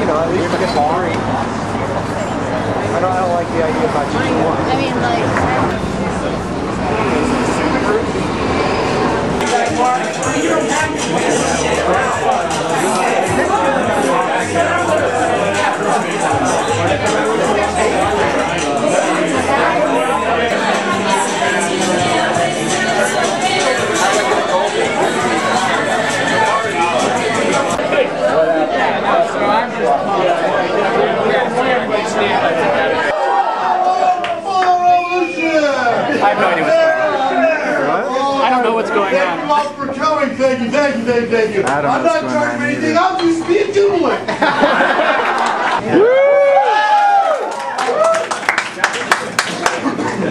you know, at least get three. I don't like the idea about just one. I mean, like... I have no idea what's going on. I don't know what's going Thank you all for coming. Thank you. I'm not charging anything. I'll just be a jubilant.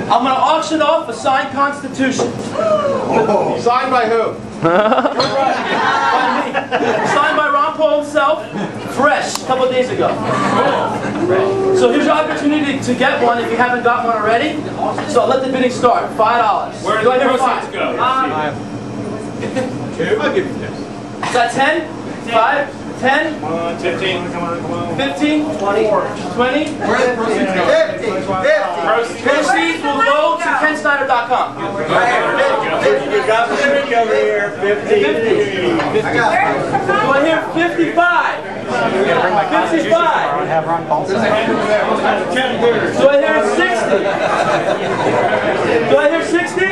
I'm going to auction off a signed Constitution. Oh. Signed by who? Signed by Ron Paul himself, fresh, a couple of days ago. So here's your opportunity to get one if you haven't got one already. So I'll let the bidding start. $5. Where do the proceeds go? Two? I'll give you this. Is that 10? 5? 10? 15. 15? 20? 20? Where the proceeds go? 50. Proceeds will go to KenSnyder.com. You got the drink over here. 50. Do I hear 55? 55. Have Ron Paul sign. Do I hear 60? Do I hear 60? I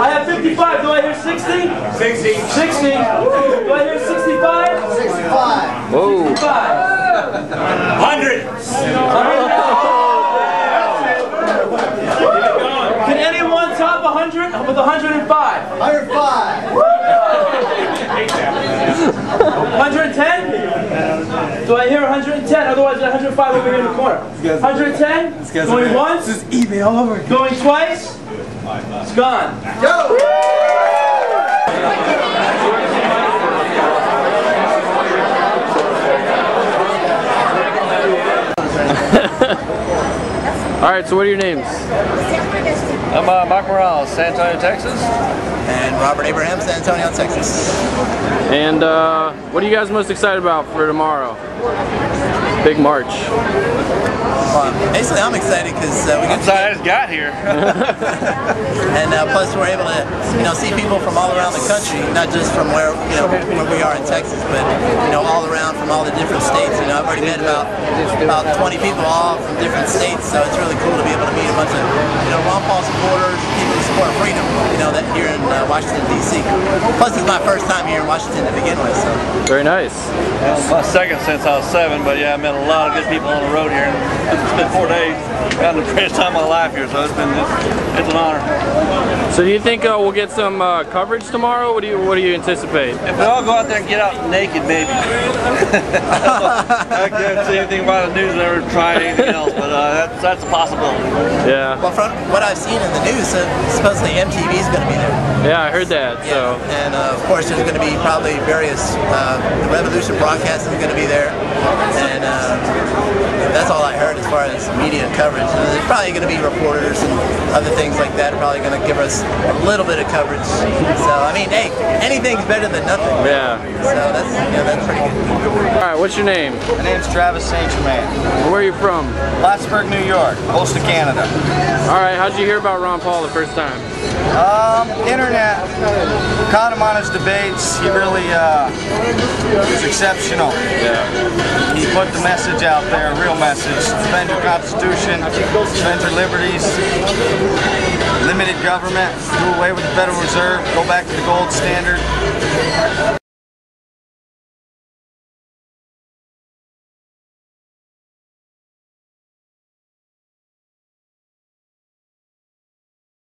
have 55. Do I hear 60? 60. 60. Do I hear 65? 65. Whoa. 65. 100. Can anyone top 100 with 105? 105. 110? Do I hear 110? Otherwise, 105 over here in the corner. 110? Going once? This is eBay all over. Going twice? It's gone. Go. Alright, so what are your names? I'm Mark Morales, San Antonio, Texas. And Robert Abraham, San Antonio, Texas. And what are you guys most excited about for tomorrow? Big march. Basically, I'm excited because we get I just got here. and plus we're able to, see people from all around the country, not just from where we are in Texas, but all around from all the different states. I've already met about 20 people, all from different states, so it's really cool to be able to meet a bunch of Ron Paul supporters, people who support freedom, that here in Washington D.C. Plus, it's my first time here in Washington to begin with. So. Very nice. Well, my second since I was 7, but yeah, I met a lot of good people on the road here. It's been 4 days. Had the greatest time of my life here, so it's an honor. So do you think we'll get some coverage tomorrow? What do you anticipate? If we all go out there and get out naked, maybe. I can't say anything about the news. I've never tried anything else, but that's a possibility. Yeah. Well, from what I've seen in the news, supposedly MTV is going to be there. Yeah, I heard that. Yeah. So. And of course, there's going to be probably various. The Revolution broadcast is going to be there, and that's all I heard as far as media coverage. And there's probably going to be reporters and other things like that. Probably going to give us a little bit of coverage. So I mean, hey, anything's better than nothing. Yeah. So that's pretty good. All right, what's your name? My name's Travis St. Germain. Where are you from? Plattsburgh, New York, coast of Canada. All right, how'd you hear about Ron Paul the first time? Internet. Caught him on his debates. He really was exceptional. Yeah. He put the message out there, a real message. Defend your Constitution, defend your liberties, limited government, do away with the Federal Reserve, go back to the gold standard.